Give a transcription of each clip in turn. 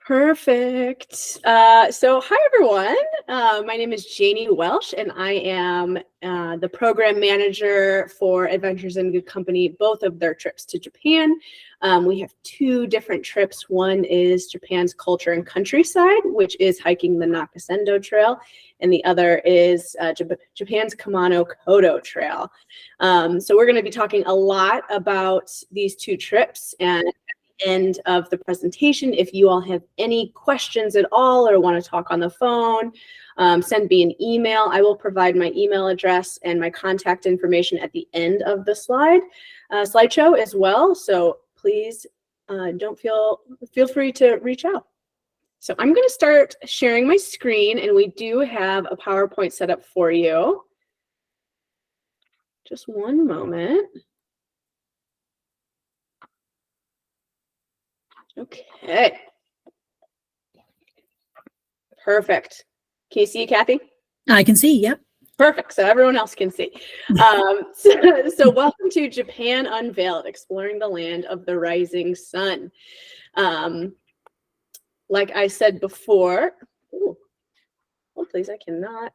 Perfect. Hi everyone. My name is Janie Welsh, and I am the program manager for Adventures in Good Company, both of their trips to Japan. We have two different trips. One is Japan's culture and countryside, which is hiking the Nakasendo Trail, and the other is Japan's Kumano Kodo Trail. So we're going to be talking a lot about these two trips, and end of the presentation, if you all have any questions at all or want to talk on the phone, send me an email. I will provide my email address and my contact information at the end of the slideshow as well. So please feel free to reach out. So I'm going to start sharing my screen, and we do have a PowerPoint set up for you. Just one moment. Okay. Perfect. Can you see, Kathy? I can see, yep. Perfect. So everyone else can see. So welcome to Japan Unveiled, exploring the land of the rising sun. Like I said before, please, I cannot.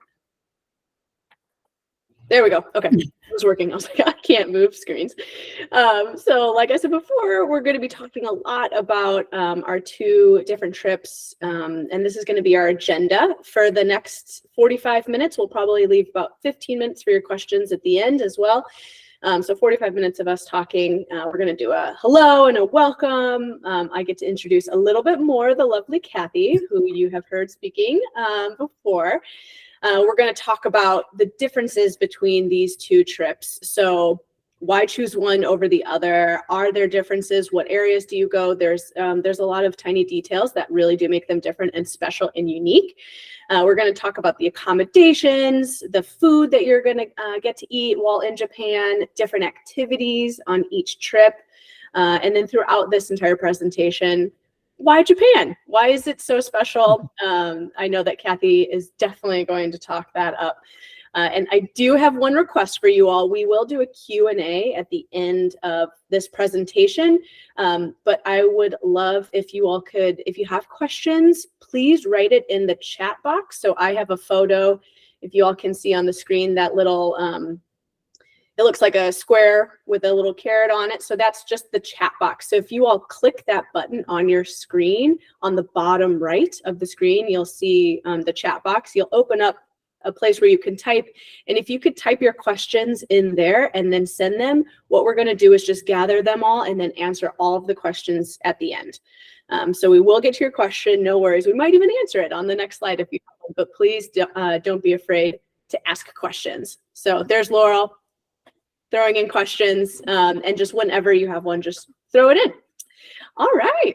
There we go. Okay, it was working. I was like, I can't move screens. So like I said before, we're going to be talking a lot about our two different trips. And this is going to be our agenda for the next 45 minutes. We'll probably leave about 15 minutes for your questions at the end as well. So 45 minutes of us talking. We're going to do a hello and a welcome. I get to introduce a little bit more the lovely Kathy, who you have heard speaking before. We're going to talk about the differences between these two trips. So why choose one over the other? Are there differences? What areas do you go? There's a lot of tiny details that really do make them different and special and unique. We're going to talk about the accommodations, the food that you're going to get to eat while in Japan, different activities on each trip. And then throughout this entire presentation, why Japan? Why is it so special? I know that Kathy is definitely going to talk that up. And I do have one request for you all. We will do a Q&A at the end of this presentation, but I would love if you all could, if you have questions, please write it in the chat box. So I have a photo, if you all can see on the screen, that little, it looks like a square with a little carrot on it. So that's just the chat box. So if you all click that button on your screen, on the bottom right of the screen, you'll see the chat box. You'll open up a place where you can type. And if you could type your questions in there and then send them, what we're going to do is just gather them all and then answer all of the questions at the end. So we will get to your question. No worries. We might even answer it on the next slide if you want, but please don't be afraid to ask questions. So there's Laurel throwing in questions, and just whenever you have one, just throw it in. All right.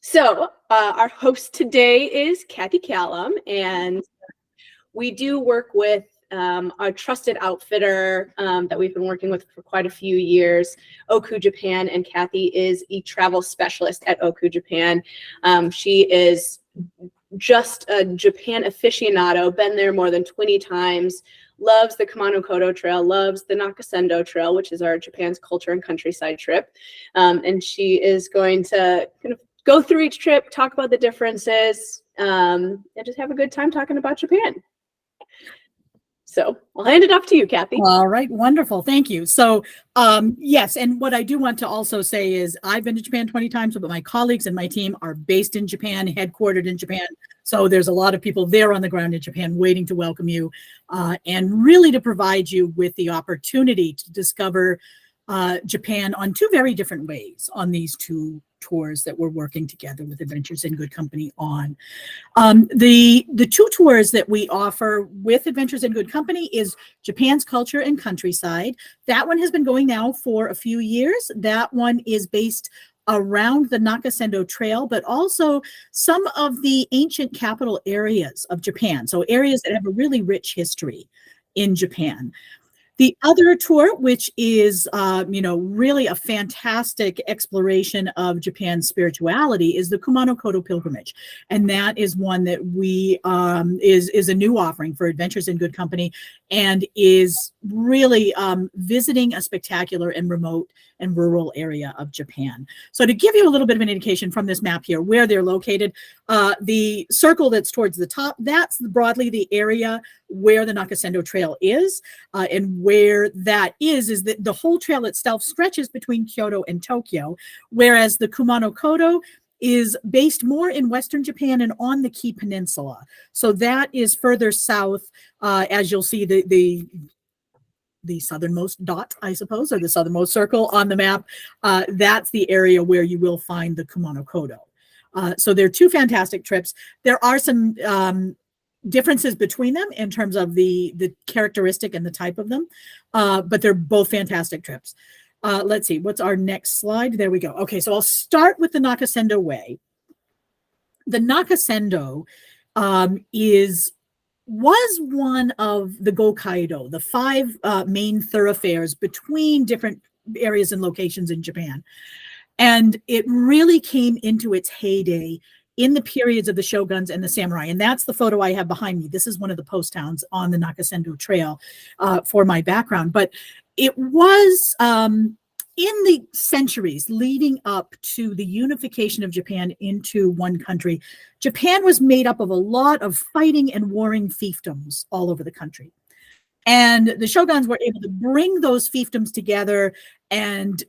So our host today is Kathy Callum, and we do work with a trusted outfitter that we've been working with for quite a few years, Oku Japan, and Kathy is a travel specialist at Oku Japan. She is just a Japan aficionado, been there more than 20 times, loves the Kumano Kodo Trail, loves the Nakasendo Trail, which is our Japan's culture and countryside trip. And she is going to kind of go through each trip, talk about the differences, and just have a good time talking about Japan. So I'll hand it off to you, Kathy. All right, wonderful. Thank you. So yes, and what I do want to also say is I've been to Japan 20 times, but my colleagues and my team are based in Japan, headquartered in Japan. So there's a lot of people there on the ground in Japan waiting to welcome you and really to provide you with the opportunity to discover Japan on two very different ways on these two tours that we're working together with Adventures in Good Company on. The two tours that we offer with Adventures in Good Company is Japan's culture and countryside. That one has been going now for a few years. That one is based around the Nakasendo Trail, but also some of the ancient capital areas of Japan. So areas that have a really rich history in Japan. The other tour, which is, really a fantastic exploration of Japan's spirituality, is the Kumano Kodo Pilgrimage. And that is one that we is a new offering for Adventures in Good Company, and is really visiting a spectacular and remote and rural area of Japan. So to give you a little bit of an indication from this map here, where they're located, the circle that's towards the top, that's broadly the area where the Nakasendo Trail is, and where that is that the whole trail itself stretches between Kyoto and Tokyo, whereas the Kumano Kodo is based more in Western Japan and on the Kii Peninsula. So that is further south, as you'll see the southernmost dot, I suppose, or the southernmost circle on the map. That's the area where you will find the Kumano Kodo. So they're two fantastic trips. There are some differences between them in terms of the characteristic and the type of them, but they're both fantastic trips. Let's see, what's our next slide? There we go. Okay, so I'll start with the Nakasendo Way. The Nakasendo was one of the Gokaido, the 5 main thoroughfares between different areas and locations in Japan. And it really came into its heyday in the periods of the shoguns and the samurai. And that's the photo I have behind me. This is one of the post towns on the Nakasendo Trail for my background. But it was in the centuries leading up to the unification of Japan into one country, Japan was made up of a lot of fighting and warring fiefdoms all over the country. And the shoguns were able to bring those fiefdoms together and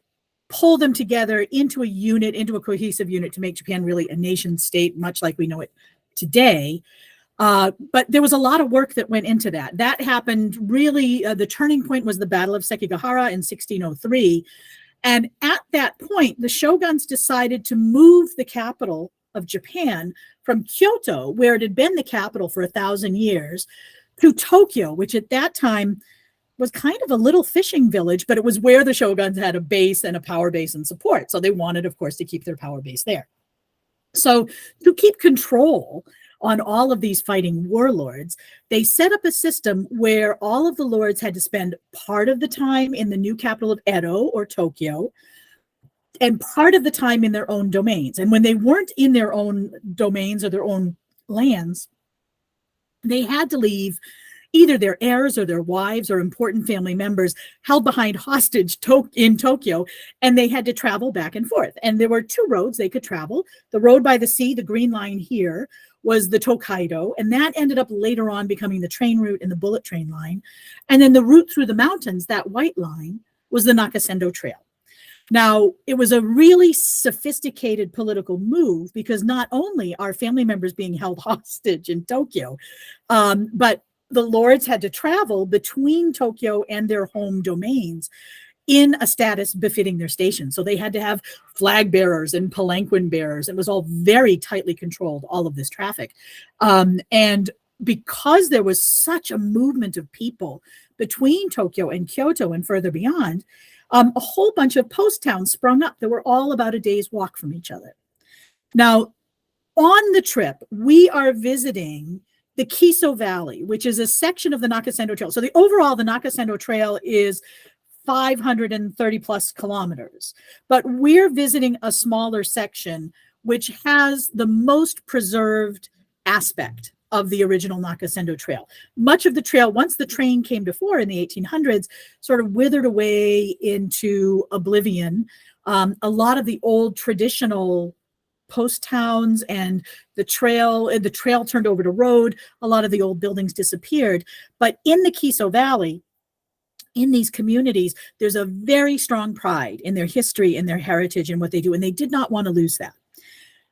pull them together into a unit, into a cohesive unit to make Japan really a nation state, much like we know it today. But there was a lot of work that went into that. That happened really, the turning point was the Battle of Sekigahara in 1603. And at that point, the shoguns decided to move the capital of Japan from Kyoto, where it had been the capital for 1,000 years, to Tokyo, which at that time was kind of a little fishing village, but it was where the shoguns had a base and a power base and support. So they wanted, of course, to keep their power base there. So to keep control on all of these fighting warlords, they set up a system where all of the lords had to spend part of the time in the new capital of Edo or Tokyo, and part of the time in their own domains. And when they weren't in their own domains or their own lands, they had to leave either their heirs or their wives or important family members held behind hostage in Tokyo, and they had to travel back and forth. And there were 2 roads they could travel. The road by the sea, the green line here, was the Tokaido, and that ended up later on becoming the train route and the bullet train line. And then the route through the mountains, that white line, was the Nakasendo Trail. Now, it was a really sophisticated political move because not only are family members being held hostage in Tokyo, but the lords had to travel between Tokyo and their home domains in a status befitting their station. So they had to have flag bearers and palanquin bearers. It was all very tightly controlled, all of this traffic. And because there was such a movement of people between Tokyo and Kyoto and further beyond, a whole bunch of post towns sprung up that were all about a day's walk from each other. Now, on the trip, we are visiting the Kiso Valley, which is a section of the Nakasendo Trail. So the Nakasendo Trail is 530 plus kilometers, but we're visiting a smaller section, which has the most preserved aspect of the original Nakasendo Trail. Much of the trail, once the train came to fore in the 1800s, sort of withered away into oblivion. A lot of the old traditional post towns and the trail turned over to road. A lot of the old buildings disappeared. But in the Kiso Valley, in these communities, there's a very strong pride in their history and their heritage and what they do, and they did not want to lose that.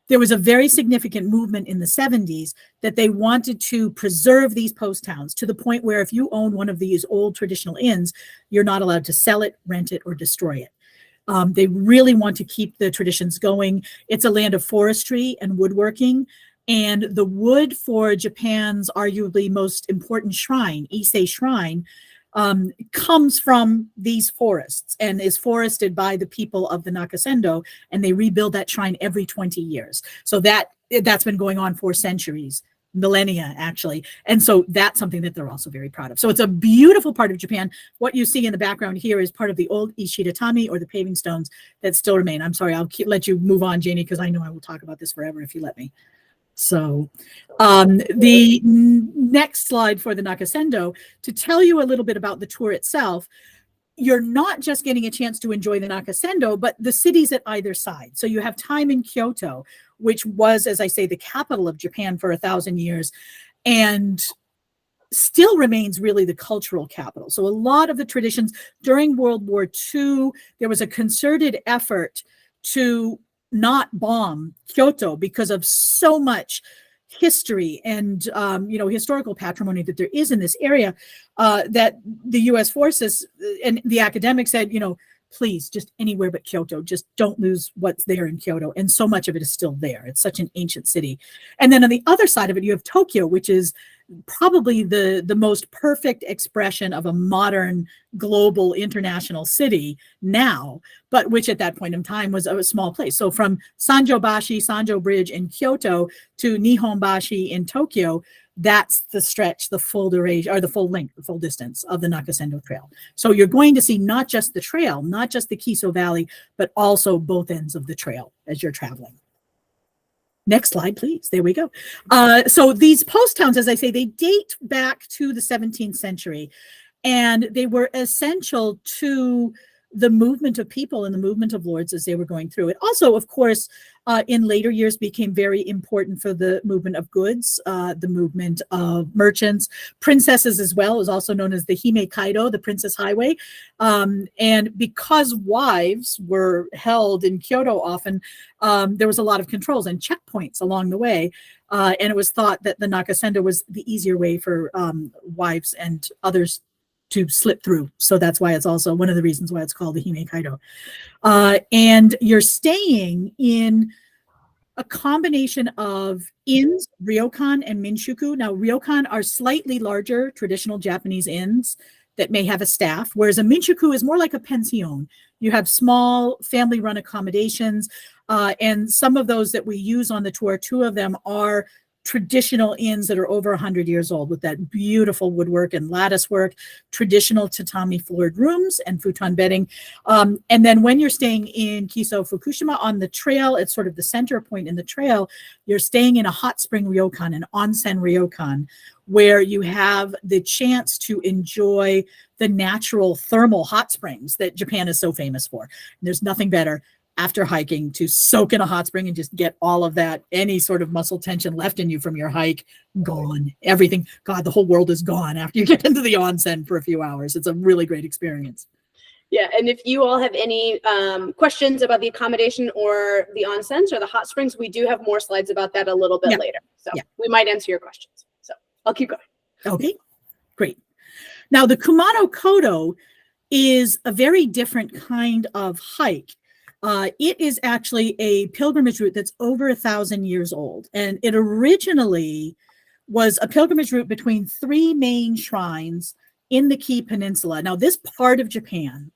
There was a very significant movement in the 70s that they wanted to preserve these post towns to the point where if you own one of these old traditional inns, you're not allowed to sell it, rent it, or destroy it. They really want to keep the traditions going. It's a land of forestry and woodworking, and the wood for Japan's arguably most important shrine, Ise Shrine, comes from these forests and is forested by the people of the Nakasendo, and they rebuild that shrine every 20 years. So that's been going on for centuries millennia, actually. And so that's something that they're also very proud of. So it's a beautiful part of Japan. What you see in the background here is part of the old Ishitatami, or the paving stones that still remain. I'm sorry, I'll let you move on, Janie, because I know I will talk about this forever if you let me. So the next slide for the Nakasendo, to tell you a little bit about the tour itself, you're not just getting a chance to enjoy the Nakasendo, but the cities at either side. So you have time in Kyoto, which was, as I say, the capital of Japan for 1,000 years, and still remains really the cultural capital. So a lot of the traditions during World War II, there was a concerted effort to not bomb Kyoto because of so much history and historical patrimony that there is in this area, that the U.S. forces and the academics said, please, just anywhere but Kyoto, just don't lose what's there in Kyoto. And so much of it is still there. It's such an ancient city. And then on the other side of it, you have Tokyo, which is probably the most perfect expression of a modern global international city now, but which at that point in time was a small place. So from Sanjo Bridge in Kyoto to Nihonbashi in Tokyo, that's the stretch, the full duration, or the full length, the full distance of the Nakasendo Trail. So you're going to see not just the trail, not just the Kiso Valley, but also both ends of the trail as you're traveling. Next slide, please. There we go. So these post towns, as I say, they date back to the 17th century, and they were essential to the movement of people and the movement of lords as they were going through it. Also, of course, in later years became very important for the movement of goods, the movement of merchants, princesses as well, is also known as the Hime Kaido, the Princess Highway. And because wives were held in Kyoto often, there was a lot of controls and checkpoints along the way. And it was thought that the Nakasendo was the easier way for wives and others to slip through. So that's why it's also one of the reasons why it's called the Hime Kaido. And you're staying in a combination of inns, ryokan and minshuku. Now, ryokan are slightly larger traditional Japanese inns that may have a staff, whereas a minshuku is more like a pension. You have small family-run accommodations, and some of those that we use on the tour, 2 of them are traditional inns that are over 100 years old with that beautiful woodwork and lattice work, traditional tatami floored rooms and futon bedding. And then when you're staying in Kiso Fukushima on the trail, it's sort of the center point in the trail, you're staying in a hot spring ryokan, an onsen ryokan, where you have the chance to enjoy the natural thermal hot springs that Japan is so famous for. And there's nothing better after hiking to soak in a hot spring and just get all of that, any sort of muscle tension left in you from your hike, gone. Everything, God, the whole world is gone after you get into the onsen for a few hours. It's a really great experience. Yeah, and if you all have any questions about the accommodation or the onsens or the hot springs, we do have more slides about that a little bit later. So we might answer your questions. So I'll keep going. Okay, great. Now the Kumano Kodo is a very different kind of hike. It is actually a pilgrimage route that's over 1,000 years old. And it originally was a pilgrimage route between 3 main shrines in the Kii Peninsula. Now, this part of Japan,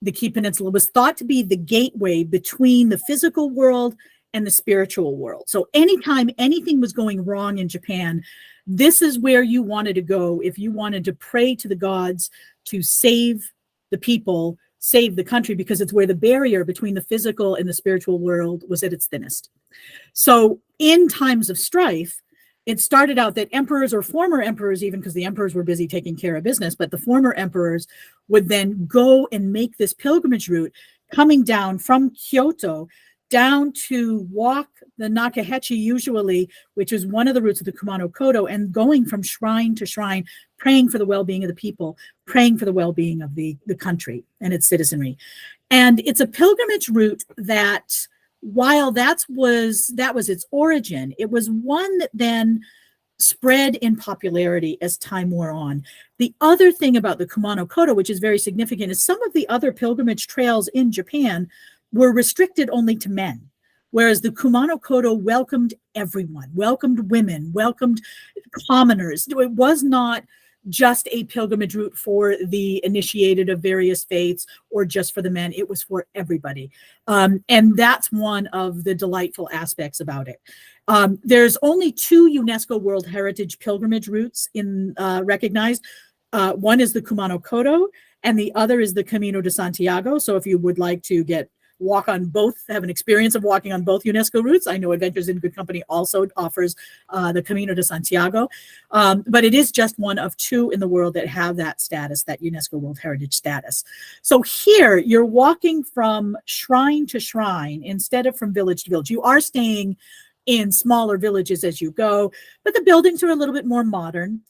the Kii Peninsula, was thought to be the gateway between the physical world and the spiritual world. So anytime anything was going wrong in Japan, this is where you wanted to go if you wanted to pray to the gods to save the people, save the country, because it's where the barrier between the physical and the spiritual world was at its thinnest. So in times of strife, it started out that emperors or former emperors, even because the emperors were busy taking care of business, but the former emperors would then go and make this pilgrimage route coming down from Kyoto down to walk the Nakahechi usually, which is one of the routes of the Kumano Kodo, and going from shrine to shrine, praying for the well-being of the people, praying for the well-being of the country and its citizenry. And it's a pilgrimage route that, while that was its origin, it was one that then spread in popularity as time wore on. The other thing about the Kumano Kodo, which is very significant, is some of the other pilgrimage trails in Japan were restricted only to men, whereas the Kumano Kodo welcomed everyone, welcomed women, welcomed commoners. It was not just a pilgrimage route for the initiated of various faiths or just for the men. It was for everybody. And that's one of the delightful aspects about it. There's only 2 UNESCO World Heritage pilgrimage routes recognized. One is the Kumano Kodo, and the other is the Camino de Santiago. So if you would like to walk on both, have an experience of walking on both UNESCO routes, I know Adventures in Good Company also offers the Camino de Santiago, but it is just one of 2 in the world that have that status, that UNESCO World Heritage status. So here you're walking from shrine to shrine instead of from village to village. You are staying in smaller villages as you go, but the buildings are a little bit more modern.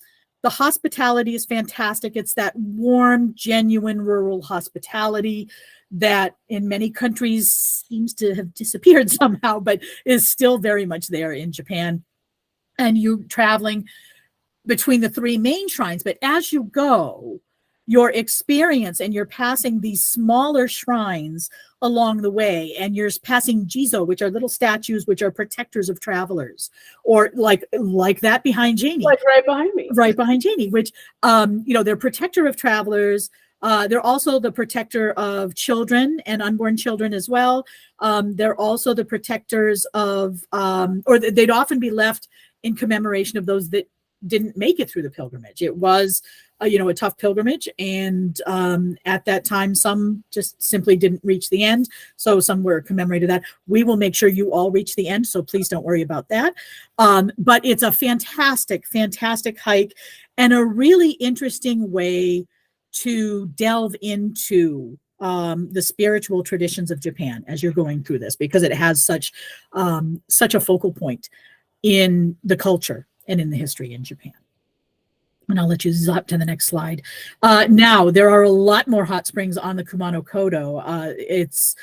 The hospitality is fantastic. It's that warm, genuine rural hospitality that in many countries seems to have disappeared somehow, but is still very much there in Japan. And you're traveling between the 3 main shrines, but as you go, your experience, and you're passing these smaller shrines along the way, and you're passing jizo, which are little statues which are protectors of travelers, or like that behind Janie, like right behind Janie, which they're protector of travelers. They're also the protector of children and unborn children as well. They're also the protectors of, or they'd often be left in commemoration of those that didn't make it through the pilgrimage. It was a tough pilgrimage, and at that time some just simply didn't reach the end, so some were commemorated that. We will make sure you all reach the end, so please don't worry about that. But it's a fantastic hike, and a really interesting way to delve into the spiritual traditions of Japan as you're going through this, because it has such a focal point in the culture and in the history in Japan. And I'll let you zap to the next slide. Now, there are a lot more hot springs on the Kumano Kodo. It's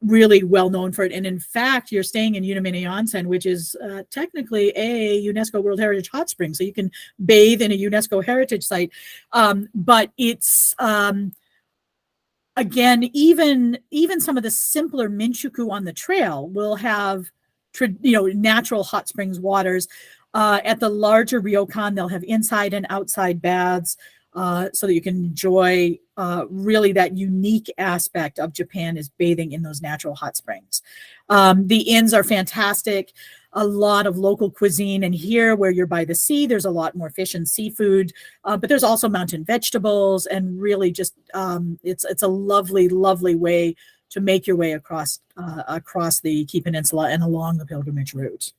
really well known for it. And in fact, you're staying in Unamine Onsen, which is technically a UNESCO World Heritage hot spring. So you can bathe in a UNESCO Heritage site. But it's, again, even some of the simpler Minshuku on the trail will have natural hot springs waters. At the larger ryokan, they'll have inside and outside baths, so that you can enjoy really that unique aspect of Japan is bathing in those natural hot springs. The inns are fantastic, a lot of local cuisine, and here where you're by the sea, there's a lot more fish and seafood, but there's also mountain vegetables, and really just it's a lovely way to make your way across the Kii Peninsula and along the pilgrimage route.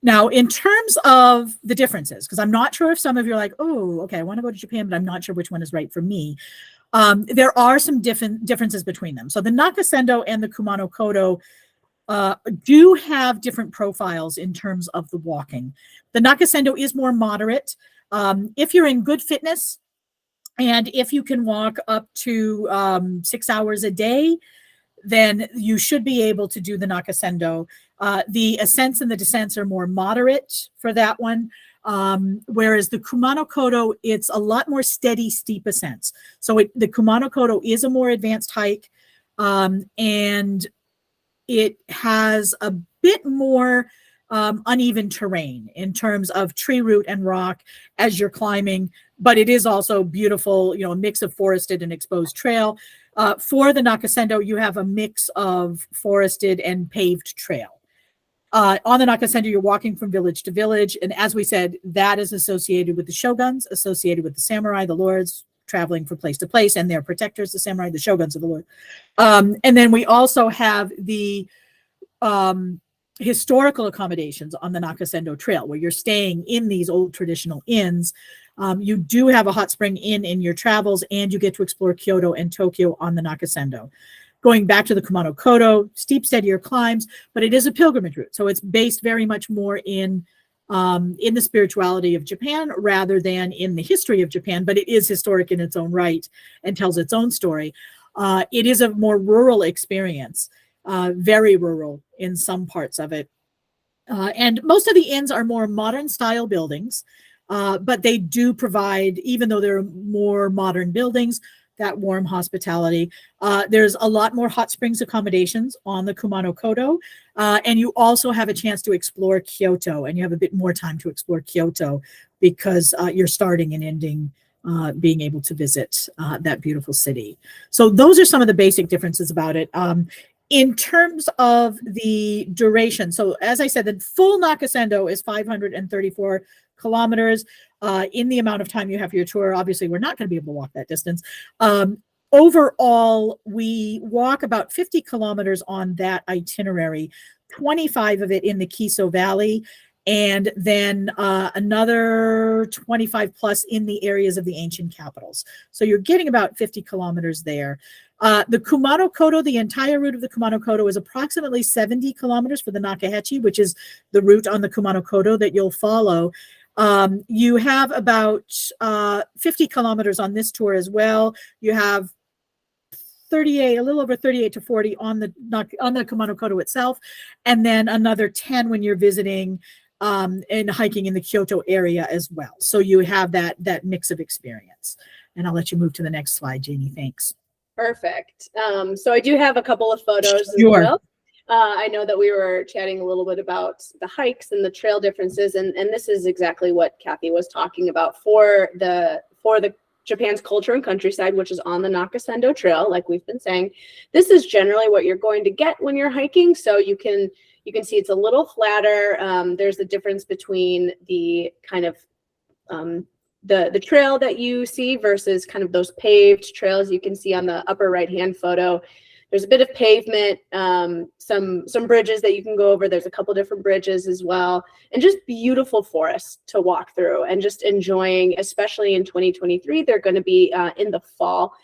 Now, in terms of the differences, because I'm not sure if some of you are like, oh, okay, I want to go to Japan, but I'm not sure which one is right for me. There are some differences between them. So the Nakasendo and the Kumano Kodo do have different profiles in terms of the walking. The Nakasendo is more moderate. If you're in good fitness, and if you can walk up to 6 hours a day, then you should be able to do the Nakasendo. The ascents and the descents are more moderate for that one, whereas the Kumano Kodo, it's a lot more steady, steep ascents. So the Kumano Kodo is a more advanced hike, and it has a bit more uneven terrain in terms of tree root and rock as you're climbing, but it is also beautiful, a mix of forested and exposed trail. For the Nakasendo, you have a mix of forested and paved trail. On the Nakasendo, you're walking from village to village, and as we said, that is associated with the shoguns, associated with the samurai, the lords, traveling from place to place, and their protectors, the samurai, the shoguns of the lord. And then we also have the historical accommodations on the Nakasendo Trail, where you're staying in these old traditional inns. You do have a hot spring inn in your travels, and you get to explore Kyoto and Tokyo on the Nakasendo. Going back to the Kumano Kodo, steep, steadier climbs, but it is a pilgrimage route. So it's based very much more in the spirituality of Japan rather than in the history of Japan, but it is historic in its own right and tells its own story. It is a more rural experience, very rural in some parts of it. And most of the inns are more modern style buildings, but they do provide, even though they're more modern buildings, that warm hospitality. There's a lot more hot springs accommodations on the Kumano Kodo, and you also have a chance to explore Kyoto, and you have a bit more time to explore Kyoto because you're starting and ending being able to visit that beautiful city. So those are some of the basic differences about it. In terms of the duration, so as I said, the full Nakasendo is 534 kilometers. In the amount of time you have for your tour, obviously we're not going to be able to walk that distance. Overall, we walk about 50 kilometers on that itinerary, 25 of it in the Kiso Valley, and then another 25 plus in the areas of the ancient capitals. So you're getting about 50 kilometers there. The Kumano Kodo, the entire route of the Kumano Kodo is approximately 70 kilometers for the Nakahechi, which is the route on the Kumano Kodo that you'll follow. You have about 50 kilometers on this tour as well. You have 38, a little over 38 to 40 on the Kumano Kodo itself, and then another 10 when you're visiting and hiking in the Kyoto area as well. So you have that mix of experience. And I'll let you move to the next slide, Jamie. Thanks. Perfect. So I do have a couple of photos as well. I know that we were chatting a little bit about the hikes and the trail differences, and this is exactly what Kathy was talking about for the Japan's culture and countryside, which is on the Nakasendo Trail, like we've been saying. This is generally what you're going to get when you're hiking. So you can see it's a little flatter. There's the difference between the kind of the trail that you see versus kind of those paved trails you can see on the upper right-hand photo. There's a bit of pavement, some bridges that you can go over. There's a couple different bridges as well, and just beautiful forests to walk through and just enjoying, especially in 2023. They're going to be in the fall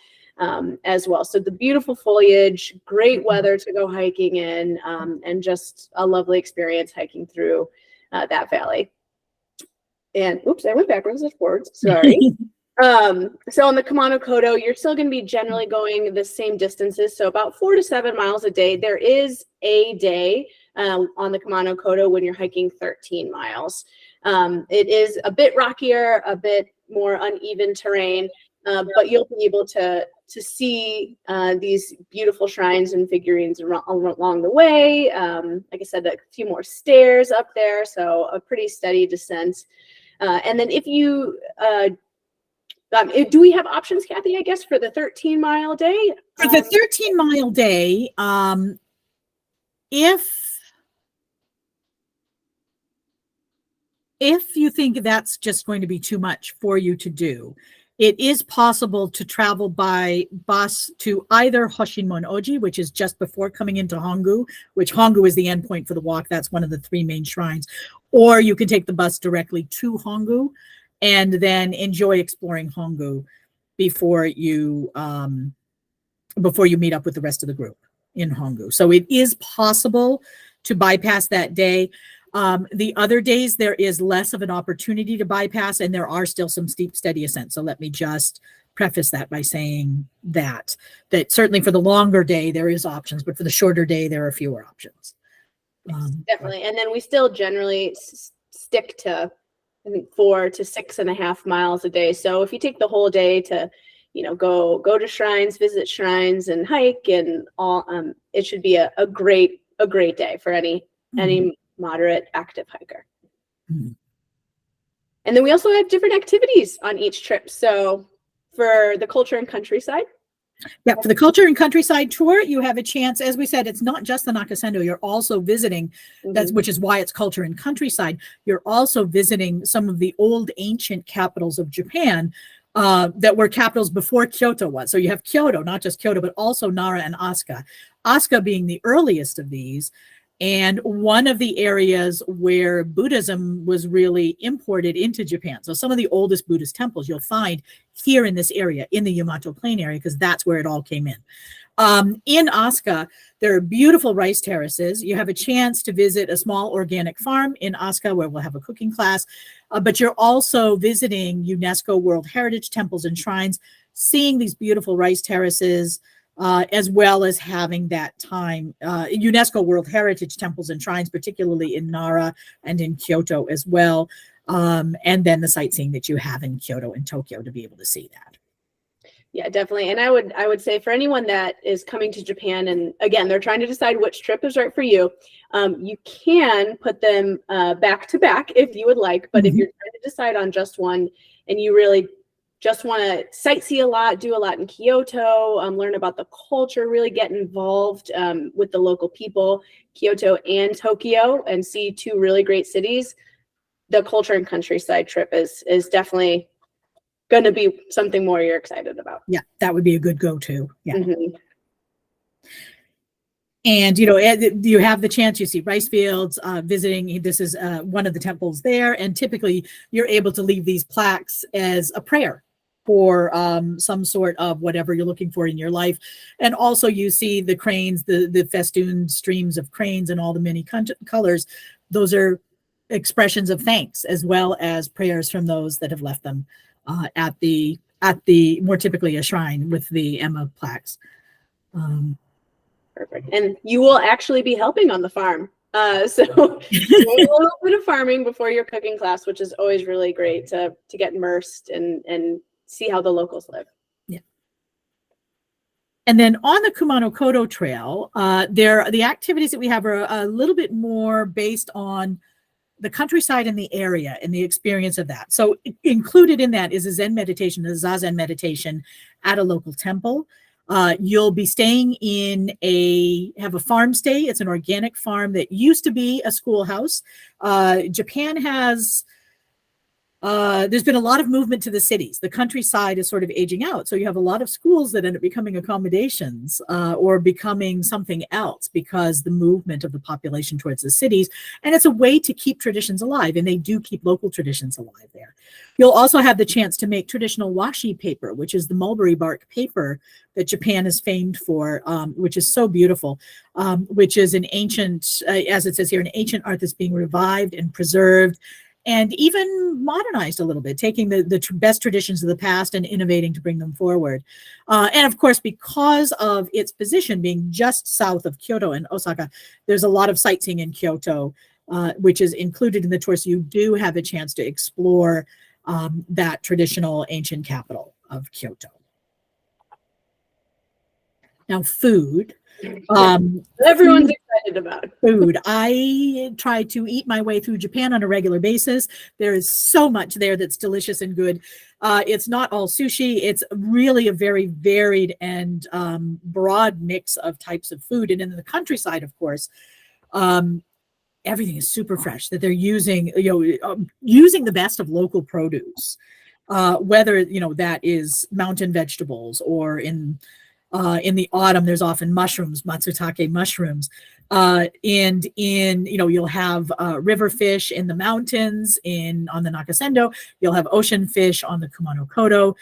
as well. So the beautiful foliage, great weather to go hiking in, and just a lovely experience hiking through that valley. And oops, I went backwards and forwards. Sorry. So on the Kumano Kodo, you're still going to be generally going the same distances, so about 4 to 7 miles a day. There is a day on the Kumano Kodo when you're hiking 13 miles. It is a bit rockier, a bit more uneven terrain, but you'll be able to see these beautiful shrines and figurines along the way. Like I said, a few more stairs up there, so a pretty steady descent. And then if you do we have options, Kathy, I guess, for the 13-mile day? For the 13-mile day, if you think that's just going to be too much for you to do, it is possible to travel by bus to either Hoshinmon Oji, which is just before coming into Hongu, which Hongu is the endpoint for the walk. That's one of the 3 main shrines. Or you can take the bus directly to Hongu and then enjoy exploring Hongu before you meet up with the rest of the group in Hongu. So it is possible to bypass that day. The other days, there is less of an opportunity to bypass, and there are still some steep, steady ascents. So let me just preface that by saying that certainly for the longer day, there is options, but for the shorter day, there are fewer options. Definitely. And then we still generally stick to, I think, 4 to 6.5 miles a day. So if you take the whole day to, go to shrines, visit shrines, and hike, and all, it should be a great day for any moderate active hiker. And then we also have different activities on each trip. So for the culture and countryside. Yeah, for the culture and countryside tour, you have a chance. As we said, it's not just the Nakasendo. You're also visiting, which is why it's culture and countryside. You're also visiting some of the old ancient capitals of Japan that were capitals before Kyoto was. So you have Kyoto, not just Kyoto, but also Nara and Asuka. Asuka being the earliest of these, and one of the areas where Buddhism was really imported into Japan. So some of the oldest Buddhist temples you'll find here in this area, in the Yamato Plain area, because that's where it all came in. In Asuka, there are beautiful rice terraces. You have a chance to visit a small organic farm in Asuka where we'll have a cooking class, but you're also visiting UNESCO World Heritage temples and shrines, seeing these beautiful rice terraces, as well as having that time, UNESCO World Heritage temples and shrines, particularly in Nara and in Kyoto as well, and then the sightseeing that you have in Kyoto and Tokyo to be able to see that. Yeah, definitely. And I would say for anyone that is coming to Japan, and again, they're trying to decide which trip is right for you, you can put them back to back if you would like. But if you're trying to decide on just one and you really just want to sightsee a lot, do a lot in Kyoto, learn about the culture, really get involved with the local people, Kyoto and Tokyo, and see two really great cities, the culture and countryside trip is definitely going to be something more you're excited about. Yeah, that would be a good go-to. Yeah. Mm-hmm. And, you know, you have the chance, you see rice fields, visiting, this is one of the temples there. And typically you're able to leave these plaques as a prayer for some sort of whatever you're looking for in your life. And also you see the cranes, the festooned streams of cranes and all the many colors. Those are expressions of thanks, as well as prayers from those that have left them at the more typically a shrine with the Emma plaques. Perfect. And you will actually be helping on the farm. So doing a little bit of farming before your cooking class, which is always really great to get immersed and see how the locals live. Yeah. And then on the Kumano Kodo Trail, the activities that we have are a little bit more based on the countryside and the area and the experience of that. So included in that is a Zen meditation, a Zazen meditation at a local temple. You'll be staying have a farm stay. It's an organic farm that used to be a schoolhouse. Japan has, there's been a lot of movement to the cities. The countryside is sort of aging out. So you have a lot of schools that end up becoming accommodations or becoming something else because the movement of the population towards the cities. And it's a way to keep traditions alive. And they do keep local traditions alive there. You'll also have the chance to make traditional washi paper, which is the mulberry bark paper that Japan is famed for, which is so beautiful, which is an ancient, as it says here, an ancient art that's being revived and preserved and even modernized a little bit, taking the best traditions of the past and innovating to bring them forward. And of course, because of its position being just south of Kyoto and Osaka, there's a lot of sightseeing in Kyoto, which is included in the tour. So you do have a chance to explore that traditional ancient capital of Kyoto. Now, food. Everyone's excited about food. I try to eat my way through Japan on a regular basis. There is so much there that's delicious and good. It's not all sushi. It's really a very varied and broad mix of types of food. And in the countryside, of course, everything is super fresh, that they're using, using the best of local produce, whether, that is mountain vegetables or in the autumn, there's often mushrooms, matsutake mushrooms. And you'll have river fish in the mountains on the Nakasendo. You'll have ocean fish on the Kumano Kodo.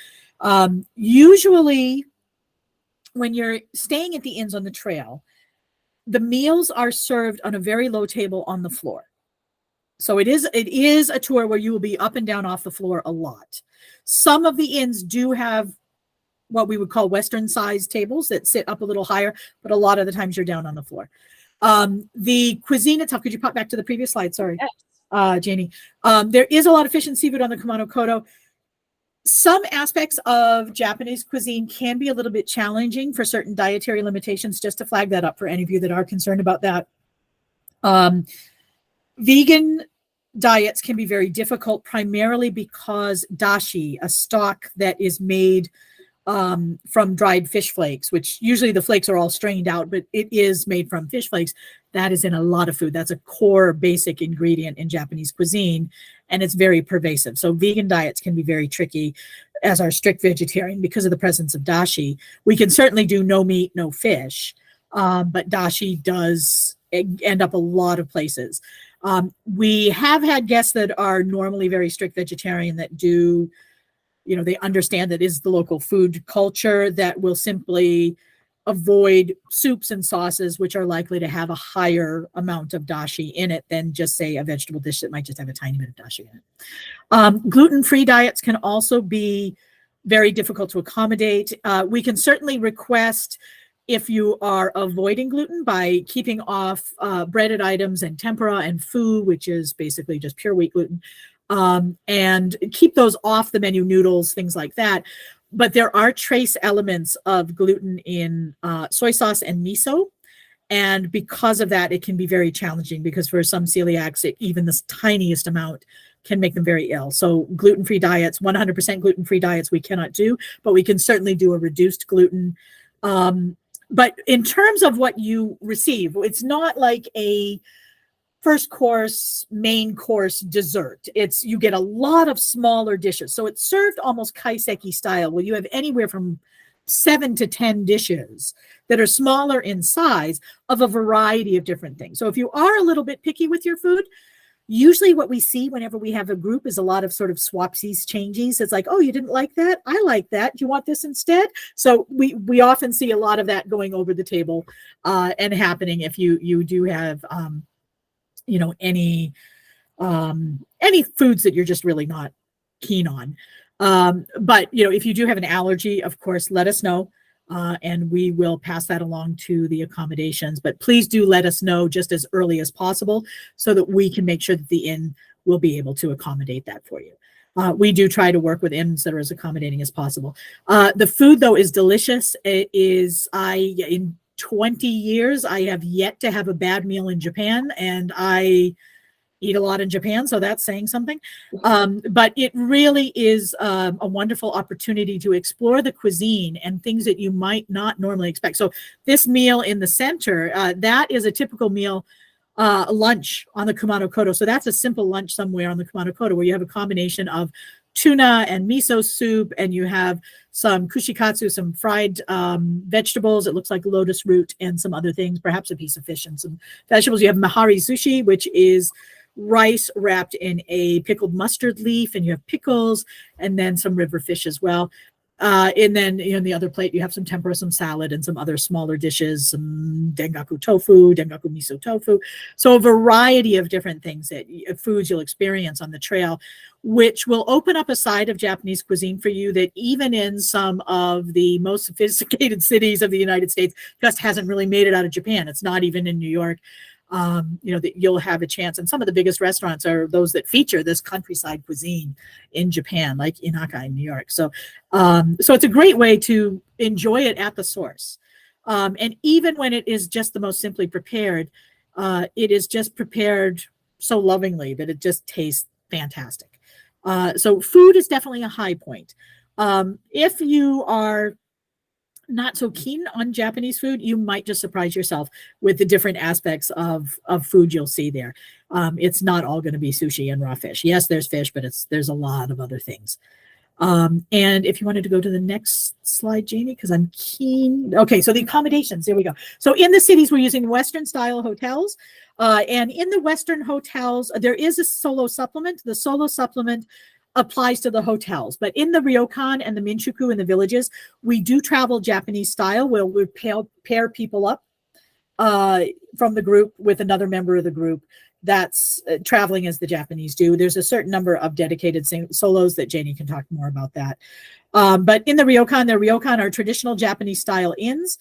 Usually when you're staying at the inns on the trail, the meals are served on a very low table on the floor. So it is a tour where you will be up and down off the floor a lot. Some of the inns do have what we would call Western sized tables that sit up a little higher, but a lot of the times you're down on the floor. The cuisine itself, could you pop back to the previous slide? Sorry, yes. Janie. There is a lot of fish and seafood on the Kumano Kodo. Some aspects of Japanese cuisine can be a little bit challenging for certain dietary limitations, just to flag that up for any of you that are concerned about that. Vegan diets can be very difficult, primarily because dashi, a stock that is made from dried fish flakes, which usually the flakes are all strained out, but it is made from fish flakes. That is in a lot of food. That's a core basic ingredient in Japanese cuisine, and it's very pervasive. So vegan diets can be very tricky, as are strict vegetarian, because of the presence of dashi. We can certainly do no meat, no fish, but dashi does end up a lot of places. We have had guests that are normally very strict vegetarian that do, they understand that is the local food culture, that will simply avoid soups and sauces, which are likely to have a higher amount of dashi in it than just, say, a vegetable dish that might just have a tiny bit of dashi in it. Gluten-free diets can also be very difficult to accommodate. We can certainly request, if you are avoiding gluten, by keeping off breaded items and tempura and fu, which is basically just pure wheat gluten, and keep those off the menu, noodles, things like that. But there are trace elements of gluten in soy sauce and miso. And because of that, it can be very challenging because for some celiacs, even the tiniest amount can make them very ill. So gluten-free diets, 100% gluten-free diets, we cannot do, but we can certainly do a reduced gluten. But in terms of what you receive, it's not like a first course, main course, dessert. You get a lot of smaller dishes. So it's served almost kaiseki style, where you have anywhere from 7 to 10 dishes that are smaller in size of a variety of different things. So if you are a little bit picky with your food, usually what we see whenever we have a group is a lot of sort of swapsies, changes. It's like, oh, you didn't like that? I like that. Do you want this instead? So we often see a lot of that going over the table and happening if you do have, any foods that you're just really not keen on. But if you do have an allergy, of course, let us know. And we will pass that along to the accommodations. But please do let us know just as early as possible so that we can make sure that the inn will be able to accommodate that for you. We do try to work with inns that are as accommodating as possible. The food, though, is delicious. In 20 years, I have yet to have a bad meal in Japan, and I eat a lot in Japan, so that's saying something. But it really is a wonderful opportunity to explore the cuisine and things that you might not normally expect. So this meal in the center, that is a typical meal, lunch on the Kumano Kodo. So that's a simple lunch somewhere on the Kumano Kodo where you have a combination of tuna and miso soup, and you have some kushikatsu, some fried vegetables. It looks like lotus root and some other things, perhaps a piece of fish and some vegetables. You have mahari sushi, which is rice wrapped in a pickled mustard leaf, and you have pickles and then some river fish as well. And then in the other plate, you have some tempura, some salad, and some other smaller dishes, some dengaku miso tofu. So a variety of different things foods you'll experience on the trail, which will open up a side of Japanese cuisine for you that even in some of the most sophisticated cities of the United States just hasn't really made it out of Japan. It's not even in New York. That you'll have a chance. And some of the biggest restaurants are those that feature this countryside cuisine in Japan, like Inaka in New York. So it's a great way to enjoy it at the source. And even when it is just the most simply prepared, it is just prepared so lovingly that it just tastes fantastic. So food is definitely a high point. If you are not so keen on Japanese food, you might just surprise yourself with the different aspects of food you'll see there. It's not all going to be sushi and raw fish. Yes, there's fish, but there's a lot of other things. And if you wanted to go to the next slide, Janie, because I'm keen. Okay, so the accommodations, there we go. So in the cities, we're using Western style hotels. And in the Western hotels, there is a solo supplement. The solo supplement applies to the hotels, but in the ryokan and the minshuku in the villages, we do travel Japanese style where we pair people up from the group with another member of the group that's traveling as the Japanese do. There's a certain number of dedicated solos that Janie can talk more about that. But in the ryokan are traditional Japanese style inns.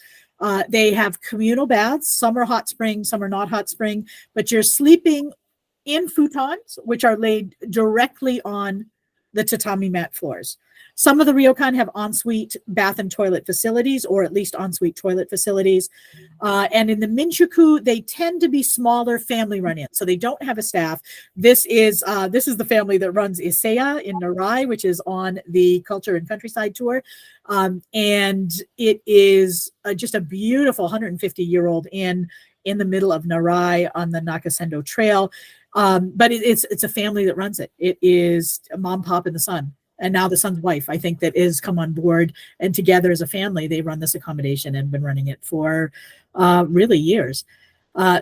They have communal baths. Some are hot spring, some are not hot spring, but you're sleeping in futons, which are laid directly on the tatami mat floors. Some of the ryokan have ensuite bath and toilet facilities, or at least ensuite toilet facilities. And in the minshuku, they tend to be smaller family run-ins, so they don't have a staff. This is the family that runs Iseya in Narai, which is on the Culture and Countryside tour. And it is just a beautiful 150-year-old inn in the middle of Narai on the Nakasendo Trail. But it's a family that runs it. It is a mom, pop, and the son. And now the son's wife, I think, that is come on board. And together as a family, they run this accommodation and been running it for really years.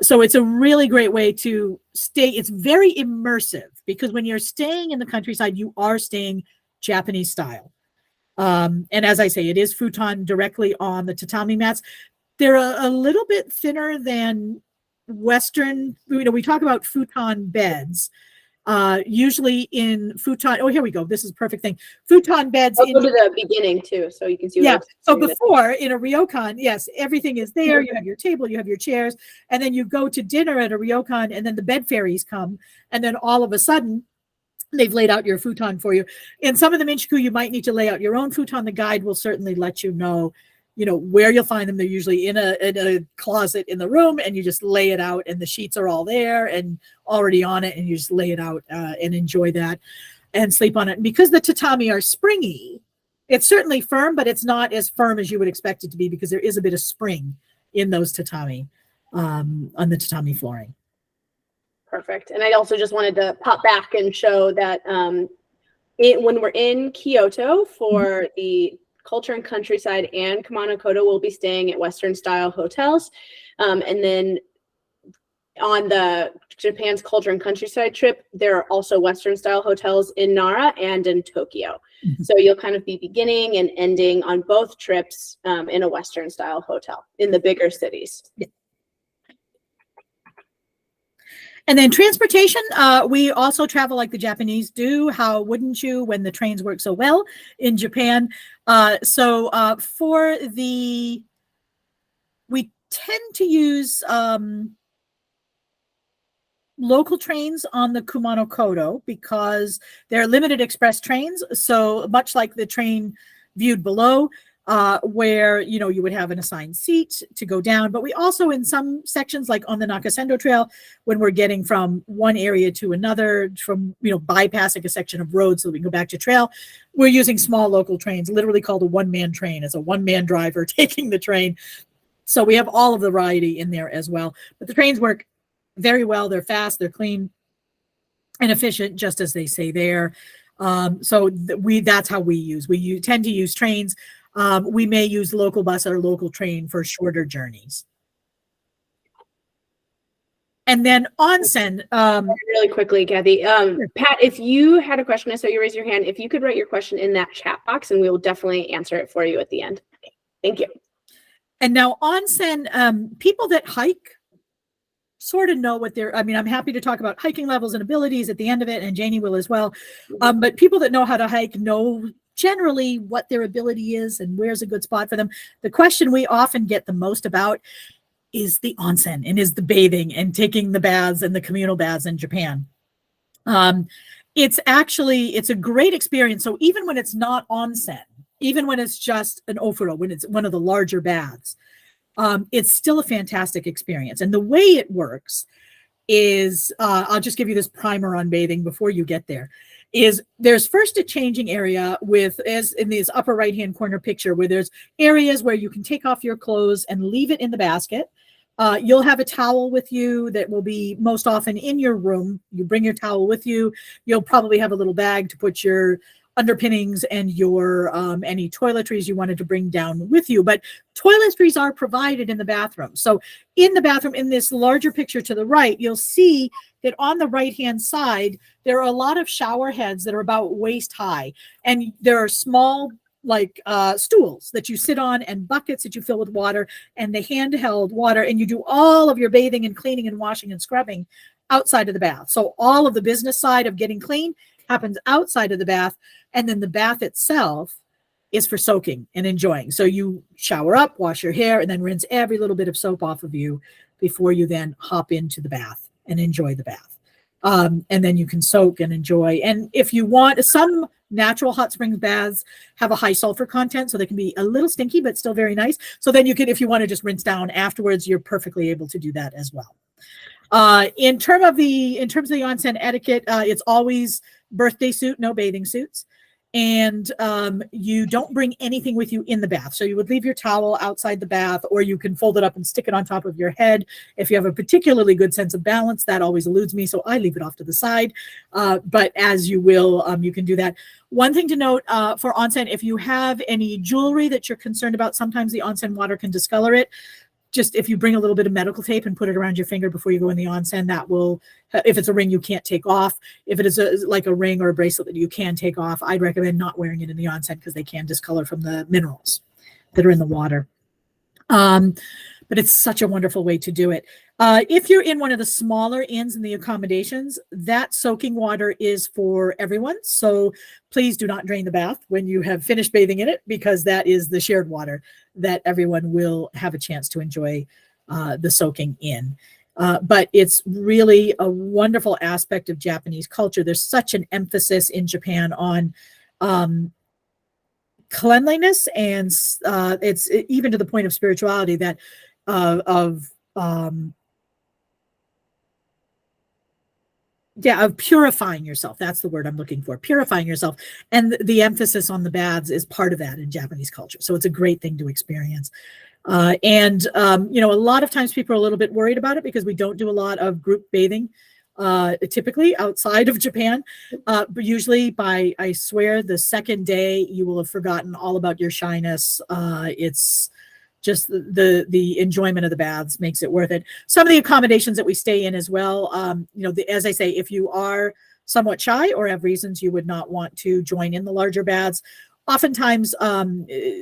So it's a really great way to stay. It's very immersive because when you're staying in the countryside, you are staying Japanese style. And as I say, it is futon directly on the tatami mats. They're a little bit thinner than Western, we talk about futon beds. Usually in futon, oh, here we go. This is a perfect thing. Futon beds. I'll go to the beginning too, so you can see. Yeah. So before in a ryokan, yes, everything is there. You have your table, you have your chairs, and then you go to dinner at a ryokan, and then the bed fairies come, and then all of a sudden, They've laid out your futon for you. In some of the Minchiku, you might need to lay out your own futon. The guide will certainly let you know, where you'll find them. They're usually in a closet in the room, and you just lay it out, and the sheets are all there and already on it, and you just lay it out and enjoy that and sleep on it. And because the tatami are springy, it's certainly firm, but it's not as firm as you would expect it to be, because there is a bit of spring in those tatami, on the tatami flooring. Perfect. And I also just wanted to pop back and show that when we're in Kyoto for the Culture and Countryside and Kumano Kodo, we'll be staying at Western style hotels. And then on the Japan's Culture and Countryside trip, there are also Western style hotels in Nara and in Tokyo. So you'll kind of be beginning and ending on both trips in a Western style hotel in the bigger cities. Yeah. And then transportation, we also travel like the Japanese do. How wouldn't you, when the trains work so well in Japan? We tend to use local trains on the Kumano Kodo because they're limited express trains. So much like the train viewed below, where you would have an assigned seat to go down. But we also, in some sections, like on the Nakasendo Trail, when we're getting from one area to another, from bypassing a section of road so that we can go back to trail, we're using small local trains, literally called a one-man train. It's a one-man driver taking the train. So we have all of the variety in there as well. But the trains work very well. They're fast, they're clean and efficient, just as they say there. That's how we tend to use trains. We may use local bus or local train for shorter journeys. And then onsen. Really quickly, Kathy. Pat, if you had a question, I saw you raise your hand. If you could write your question in that chat box, and we will definitely answer it for you at the end. Okay. Thank you. And now onsen, people that hike sort of know what I'm happy to talk about hiking levels and abilities at the end of it, and Janie will as well. But people that know how to hike know generally what their ability is and where's a good spot for them. The question we often get the most about is the onsen, and is the bathing and taking the baths and the communal baths in Japan. It's a great experience. So even when it's not onsen, even when it's just an ofuro, when it's one of the larger baths, it's still a fantastic experience. And the way it works is, I'll just give you this primer on bathing before you get there, is there's first a changing area as in this upper right-hand corner picture, where there's areas where you can take off your clothes and leave it in the basket. You'll have a towel with you that will be most often in your room. You bring your towel with you. You'll probably have a little bag to put your underpinnings and your any toiletries you wanted to bring down with you. But toiletries are provided in the bathroom. So in the bathroom, in this larger picture to the right, you'll see that on the right-hand side, there are a lot of shower heads that are about waist high. And there are small stools that you sit on and buckets that you fill with water and the handheld water. And you do all of your bathing and cleaning and washing and scrubbing outside of the bath. So all of the business side of getting clean happens outside of the bath. And then the bath itself is for soaking and enjoying. So you shower up, wash your hair, and then rinse every little bit of soap off of you before you then hop into the bath and enjoy the bath. And then you can soak and enjoy. And if you want, some natural hot springs baths have a high sulfur content, so they can be a little stinky, but still very nice. So then you can, if you want to just rinse down afterwards, you're perfectly able to do that as well. In terms of the onsen etiquette, it's always birthday suit, no bathing suits. And you don't bring anything with you in the bath. So you would leave your towel outside the bath, or you can fold it up and stick it on top of your head. If you have a particularly good sense of balance, that always eludes me, so I leave it off to the side. But as you will, you can do that. One thing to note for onsen, if you have any jewelry that you're concerned about, sometimes the onsen water can discolor it. Just if you bring a little bit of medical tape and put it around your finger before you go in the onsen, that will, if it's a ring you can't take off, if it is like a ring or a bracelet that you can take off, I'd recommend not wearing it in the onsen because they can discolor from the minerals that are in the water. But it's such a wonderful way to do it. If you're in one of the smaller inns in the accommodations, that soaking water is for everyone. So please do not drain the bath when you have finished bathing in it, because that is the shared water that everyone will have a chance to enjoy the soaking in. But it's really a wonderful aspect of Japanese culture. There's such an emphasis in Japan on cleanliness, and it's even to the point of spirituality that of purifying yourself. That's the word I'm looking for, purifying yourself. And the emphasis on the baths is part of that in Japanese culture. So it's a great thing to experience. A lot of times people are a little bit worried about it because we don't do a lot of group bathing, typically outside of Japan. But usually I swear, the second day you will have forgotten all about your shyness. It's just the enjoyment of the baths makes it worth it. Some of the accommodations that we stay in as well, as I say, if you are somewhat shy or have reasons you would not want to join in the larger baths, oftentimes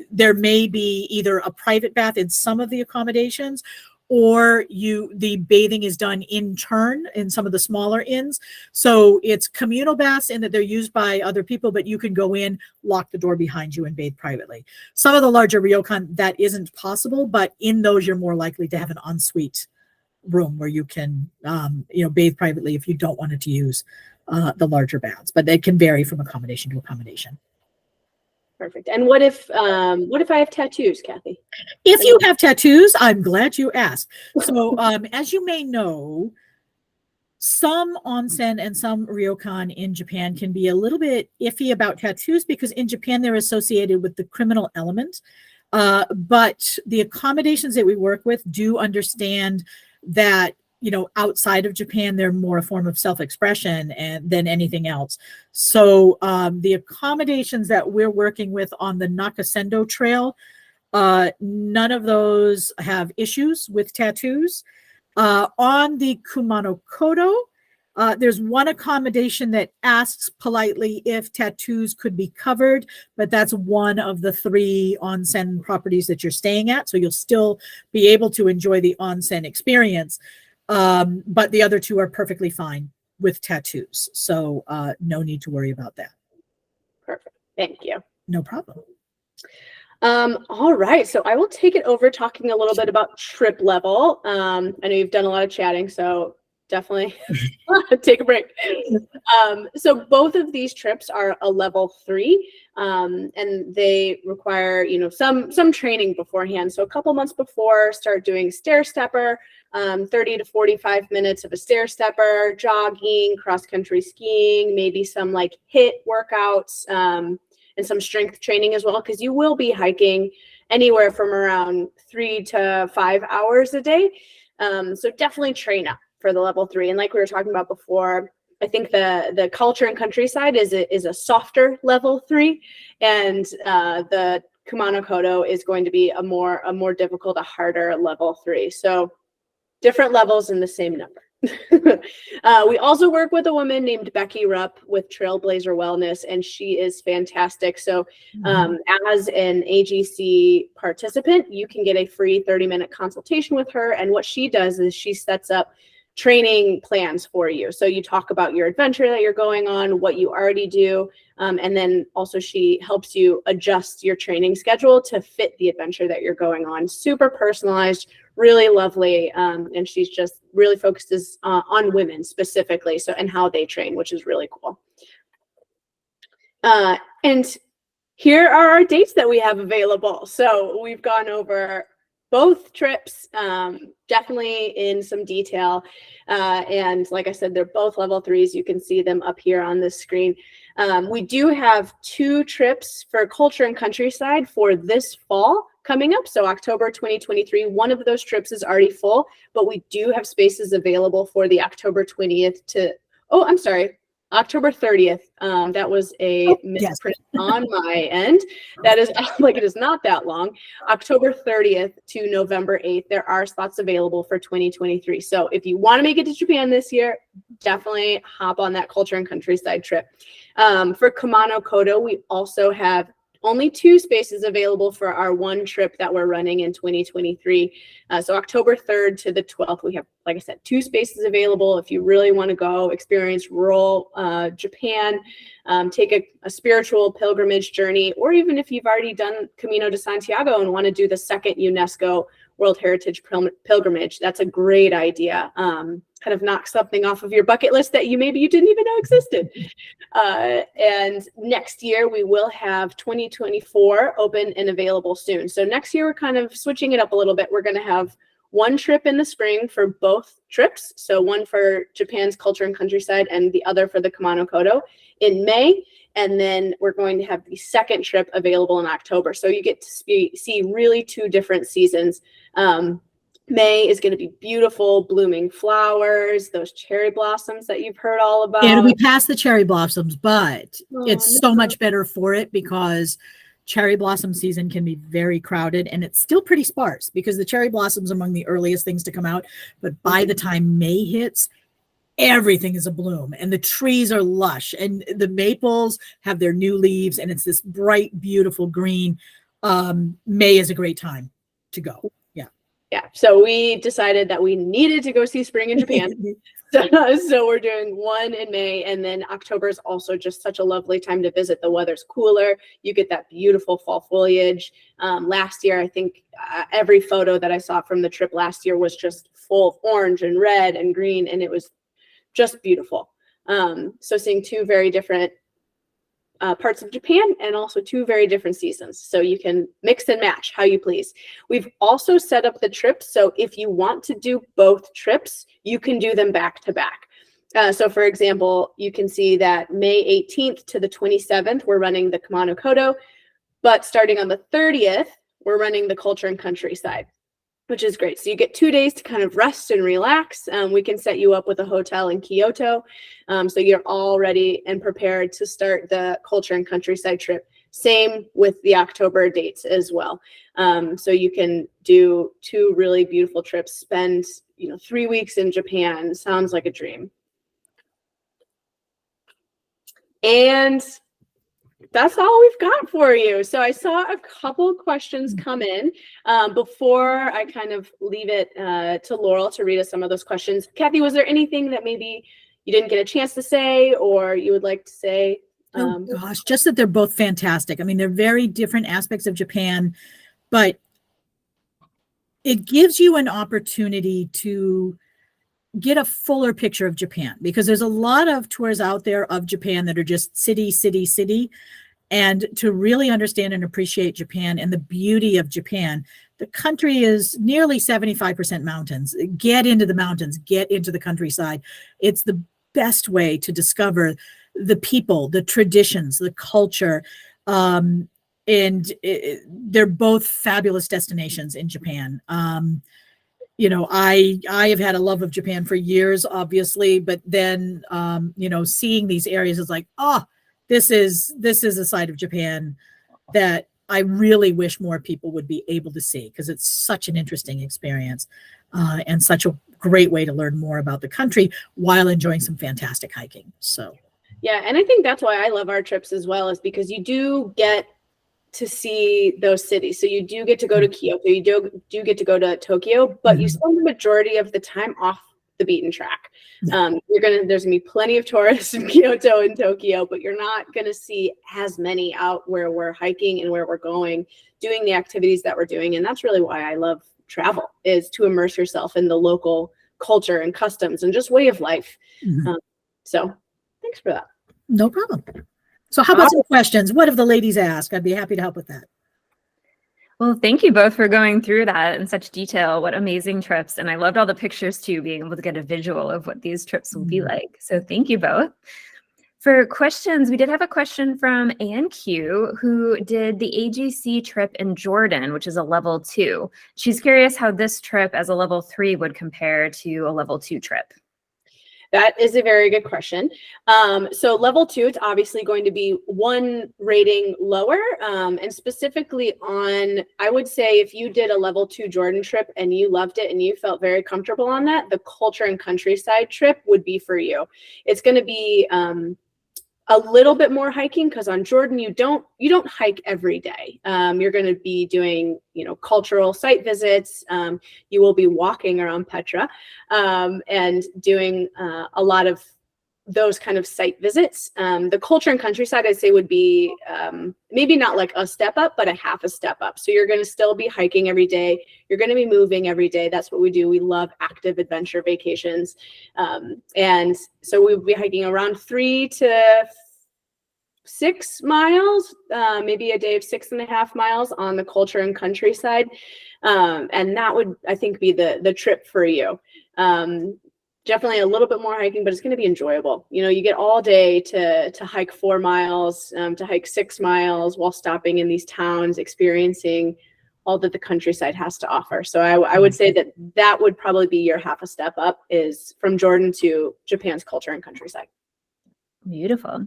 there may be either a private bath in some of the accommodations, or the bathing is done in turn in some of the smaller inns. So it's communal baths in that they're used by other people, but you can go in, lock the door behind you, and bathe privately. Some of the larger ryokan, that isn't possible, but in those you're more likely to have an ensuite room where you can bathe privately if you don't want to use the larger baths. But they can vary from accommodation to accommodation. Perfect. And what if I have tattoos, Kathy? If you have tattoos, I'm glad you asked. So as you may know, some onsen and some ryokan in Japan can be a little bit iffy about tattoos because in Japan they're associated with the criminal element. But the accommodations that we work with do understand that outside of Japan, they're more a form of self-expression than anything else. So the accommodations that we're working with on the Nakasendo Trail, none of those have issues with tattoos. On the Kumano Kodo, there's one accommodation that asks politely if tattoos could be covered, but that's one of the 3 onsen properties that you're staying at. So you'll still be able to enjoy the onsen experience. But the other 2 are perfectly fine with tattoos. So no need to worry about that. Perfect. Thank you. No problem. All right. So I will take it over talking a little bit about trip level. I know you've done a lot of chatting, so definitely take a break. So both of these trips are a level 3, and they require, some training beforehand. So a couple months before, start doing stair stepper, 30 to 45 minutes of a stair stepper, jogging, cross-country skiing, maybe some like HIIT workouts, and some strength training as well, because you will be hiking anywhere from around 3 to 5 hours a day. So definitely train up for the level 3. And like we were talking about before, I think the culture and countryside is a softer level 3, and the Kumano Kodo is going to be a more difficult, a harder level 3. So different levels in the same number. We also work with a woman named Becky Rupp with Trailblazer Wellness, and she is fantastic. So as an AGC participant, you can get a free 30-minute consultation with her. And what she does is she sets up training plans for you. So you talk about your adventure that you're going on, what you already do, and then also she helps you adjust your training schedule to fit the adventure that you're going on. Super personalized, really lovely, and she's just really focuses on women specifically, so and how they train, which is really cool. And here are our dates that we have available. So we've gone over both trips, definitely in some detail. And like I said, they're both level 3s. You can see them up here on this screen. We do have 2 trips for culture and countryside for this fall coming up. So October 2023, one of those trips is already full, but we do have spaces available for the October 20th to, October 30th. That was a misprint on my end. That is like, it is not that long. October 30th to November 8th, there are slots available for 2023. So if you want to make it to Japan this year, definitely hop on that culture and countryside trip. For Kumano Kodo, we also have only 2 spaces available for our one trip that we're running in 2023. So October 3rd to the 12th, we have, like I said, 2 spaces available. If you really want to go experience rural Japan, take a spiritual pilgrimage journey, or even if you've already done Camino de Santiago and want to do the second UNESCO World Heritage Pilgrimage. That's a great idea. Kind of knock something off of your bucket list that maybe you didn't even know existed. And next year we will have 2024 open and available soon. So next year we're kind of switching it up a little bit. We're going to have one trip in the spring for both trips. So one for Japan's culture and countryside and the other for the Kumano Kodo in May. And then we're going to have the second trip available in October. So you get to see really two different seasons. May is going to be beautiful, blooming flowers, those cherry blossoms that you've heard all about. It'll be past the cherry blossoms, but it's so much better for it because cherry blossom season can be very crowded, and it's still pretty sparse because the cherry blossoms are among the earliest things to come out. But by the time May hits, everything is a bloom and the trees are lush and the maples have their new leaves and it's this bright, beautiful green. May is a great time to go. Yeah, so we decided that we needed to go see spring in Japan. So we're doing one in May, and then October is also just such a lovely time to visit. The weather's cooler. You get that beautiful fall foliage. Last year, I think every photo that I saw from the trip last year was just full of orange and red and green, and it was just beautiful. So seeing two very different parts of Japan and also two very different seasons. So you can mix and match how you please. We've also set up the trips. So if you want to do both trips, you can do them back to back. So for example, you can see that May 18th to the 27th, we're running the Kumano Kodo, but starting on the 30th, we're running the culture and countryside, which is great. So you get 2 days to kind of rest and relax. We can set you up with a hotel in Kyoto. So you're all ready and prepared to start the culture and countryside trip. Same with the October dates as well. So you can do two really beautiful trips, spend 3 weeks in Japan. Sounds like a dream. And that's all we've got for you. So I saw a couple questions come in. Before I kind of leave it to Laurel to read us some of those questions. Kathy, was there anything that maybe you didn't get a chance to say or you would like to say? Oh gosh, just that they're both fantastic. I mean, they're very different aspects of Japan, but it gives you an opportunity to get a fuller picture of Japan, because there's a lot of tours out there of Japan that are just city, city, city. And to really understand and appreciate Japan and the beauty of Japan, the country is nearly 75% mountains. Get into the mountains, get into the countryside. It's the best way to discover the people, the traditions, the culture. They're both fabulous destinations in Japan. I have had a love of Japan for years, obviously, but then, seeing these areas is like, this is a side of Japan that I really wish more people would be able to see, because it's such an interesting experience and such a great way to learn more about the country while enjoying some fantastic hiking. So, yeah, and I think that's why I love our trips as well, is because you do get to see those cities. So you do get to go to Kyoto, you do get to go to Tokyo, but you spend the majority of the time off the beaten track. There's gonna be plenty of tourists in Kyoto and Tokyo, but you're not gonna see as many out where we're hiking and where we're going, doing the activities that we're doing. And that's really why I love travel, is to immerse yourself in the local culture and customs and just way of life. So thanks for that. No problem. So how about some questions? What have the ladies asked? I'd be happy to help with that. Well, thank you both for going through that in such detail. What amazing trips. And I loved all the pictures too, being able to get a visual of what these trips will be like. So thank you both. For questions, we did have a question from ANQ, who did the AGC trip in Jordan, which is a level 2. She's curious how this trip as a level 3 would compare to a level 2 trip. That is a very good question. So level 2, it's obviously going to be one rating lower, and specifically on, I would say if you did a level 2 Jordan trip and you loved it and you felt very comfortable on that, the culture and countryside trip would be for you. It's going to be a little bit more hiking, because on Jordan you don't hike every day. You're going to be doing cultural site visits. You will be walking around Petra and doing a lot of those kind of site visits. The culture and countryside, I'd say, would be maybe not like a step up, but a half a step up. So you're going to still be hiking every day. You're going to be moving every day. That's what we do. We love active adventure vacations. And so we'll be hiking around 3 to 6 miles, maybe a day of 6.5 miles on the culture and countryside. And that would, I think, be the trip for you. Definitely a little bit more hiking, but it's going to be enjoyable. You know, you get all day to hike 4 miles, to hike 6 miles while stopping in these towns, experiencing all that the countryside has to offer. So I would say that would probably be your half a step up, is from Jordan to Japan's culture and countryside. Beautiful.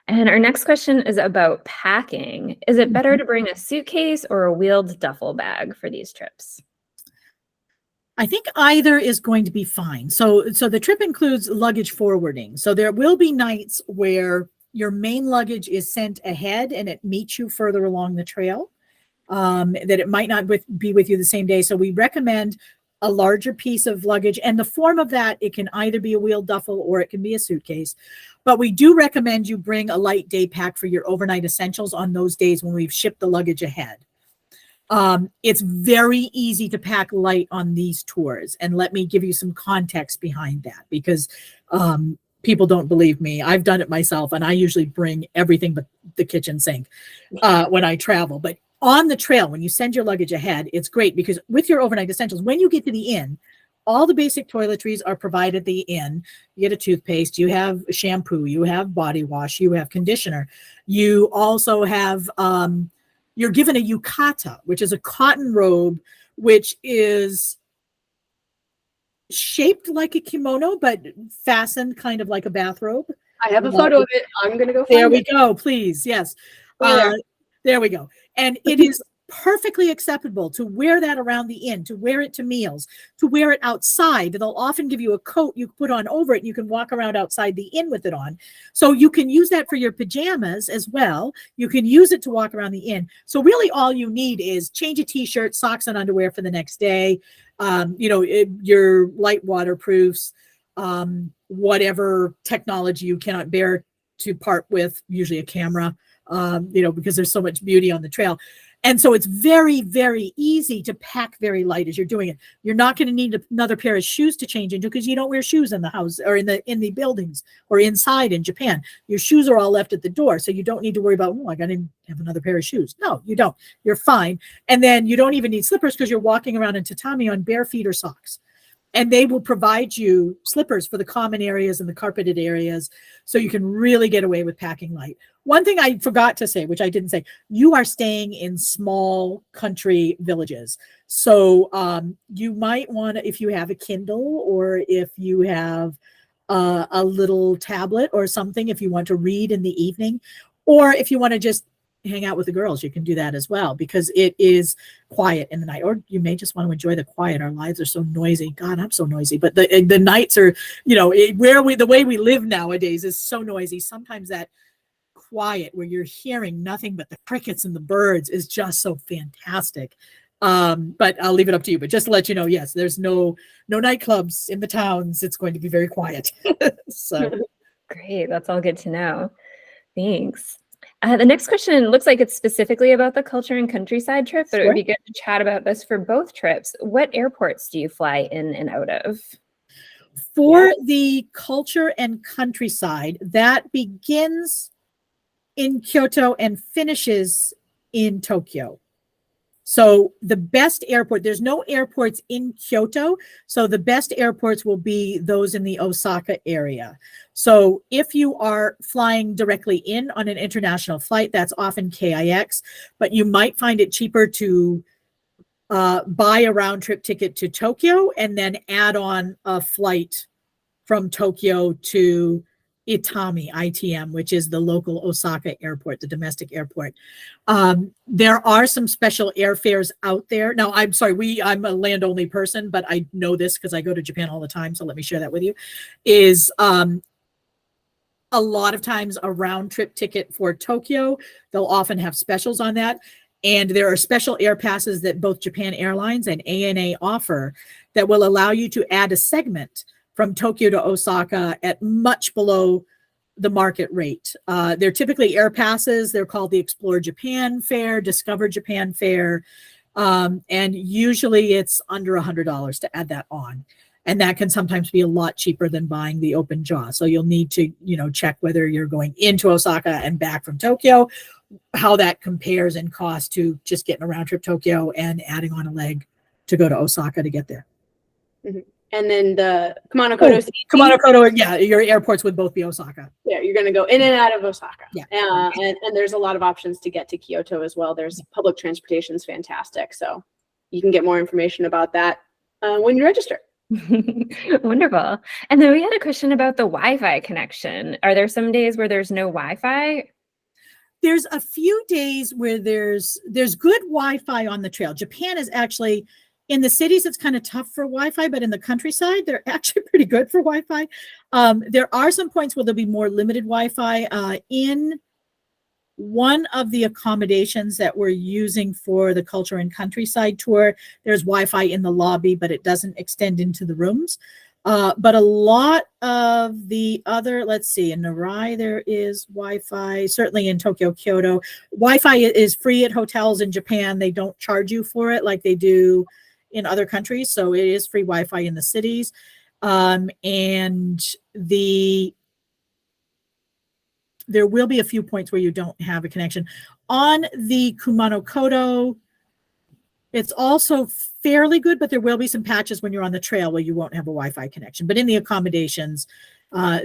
And our next question is about packing. Is it better to bring a suitcase or a wheeled duffel bag for these trips? I think either is going to be fine. So the trip includes luggage forwarding. So there will be nights where your main luggage is sent ahead and it meets you further along the trail, that it might not be with you the same day. So we recommend a larger piece of luggage, and the form of that, it can either be a wheeled duffel or it can be a suitcase. But we do recommend you bring a light day pack for your overnight essentials on those days when we've shipped the luggage ahead. It's very easy to pack light on these tours. And let me give you some context behind that, because people don't believe me. I've done it myself, and I usually bring everything but the kitchen sink when I travel. But on the trail, when you send your luggage ahead, it's great because with your overnight essentials, when you get to the inn, all the basic toiletries are provided at the inn. You get a toothpaste, you have shampoo, you have body wash, you have conditioner. You also have, you're given a yukata, which is a cotton robe, which is shaped like a kimono, but fastened kind of like a bathrobe. I have a photo of it. I'm going to go find There we it. go, please. Yes. There we go. And it is perfectly acceptable to wear that around the inn, to wear it to meals, to wear it outside. They'll often give you a coat you put on over it, and you can walk around outside the inn with it on. So you can use that for your pajamas as well. You can use it to walk around the inn. So really all you need is change a t-shirt, socks, and underwear for the next day. Your light waterproofs, whatever technology you cannot bear to part with, usually a camera, because there's so much beauty on the trail. And so it's very, very easy to pack very light as you're doing it. You're not going to need another pair of shoes to change into, because you don't wear shoes in the house or in the buildings or inside in Japan. Your shoes are all left at the door. So you don't need to worry about, I got to have another pair of shoes. No, you don't. You're fine. And then you don't even need slippers because you're walking around in tatami on bare feet or socks. And they will provide you slippers for the common areas and the carpeted areas, so you can really get away with packing light. One thing I forgot to say, which I didn't say, you are staying in small country villages. So you might want to, if you have a Kindle or if you have a little tablet or something, if you want to read in the evening, or if you want to just hang out with the girls, you can do that as well, because it is quiet in the night. Or you may just want to enjoy the quiet. Our lives are so noisy. God, I'm so noisy. But the nights are, the way we live nowadays is so noisy. Sometimes that quiet where you're hearing nothing but the crickets and the birds is just so fantastic. But I'll leave it up to you. But just to let you know, yes, there's no nightclubs in the towns. It's going to be very quiet. So great. That's all good to know. Thanks. The next question looks like it's specifically about the culture and countryside trip, but it would be good to chat about this for both trips. What airports do you fly in and out of? For the culture and countryside, that begins in Kyoto and finishes in Tokyo. So the best airport, there's no airports in Kyoto, so the best airports will be those in the Osaka area. So if you are flying directly in on an international flight, that's often KIX, but you might find it cheaper to buy a round trip ticket to Tokyo and then add on a flight from Tokyo to Itami, ITM, which is the local Osaka airport, the domestic airport. There are some special airfares out there. Now, I'm sorry, I'm a land-only person, but I know this because I go to Japan all the time, so let me share that with you, is a lot of times a round-trip ticket for Tokyo. They'll often have specials on that. And there are special air passes that both Japan Airlines and ANA offer that will allow you to add a segment from Tokyo to Osaka at much below the market rate. They're typically air passes. They're called the Explore Japan fare, Discover Japan fare. And usually it's under $100 to add that on. And that can sometimes be a lot cheaper than buying the open jaw. So you'll need to, check whether you're going into Osaka and back from Tokyo, how that compares in cost to just getting a round trip Tokyo and adding on a leg to go to Osaka to get there. Mm-hmm. And then the Kumano Kodo. Kumano Kodo, yeah, your airports would both be Osaka. Yeah, you're going to go in and out of Osaka. Yeah. And there's a lot of options to get to Kyoto as well. There's public transportation is fantastic. So you can get more information about that when you register. Wonderful. And then we had a question about the Wi-Fi connection. Are there some days where there's no Wi-Fi? There's a few days where there's good Wi-Fi on the trail. Japan is actually, in the cities, it's kind of tough for Wi-Fi, but in the countryside, they're actually pretty good for Wi-Fi. There are some points where there'll be more limited Wi-Fi. In one of the accommodations that we're using for the Culture and Countryside tour, there's Wi-Fi in the lobby, but it doesn't extend into the rooms. But a lot of the other, let's see, in Narai, there is Wi-Fi, certainly in Tokyo, Kyoto. Wi-Fi is free at hotels in Japan. They don't charge you for it like they do in other countries. So it is free Wi-Fi in the cities. And there will be a few points where you don't have a connection. On the Kumano Kodo, it's also fairly good, but there will be some patches when you're on the trail where you won't have a Wi-Fi connection. But in the accommodations,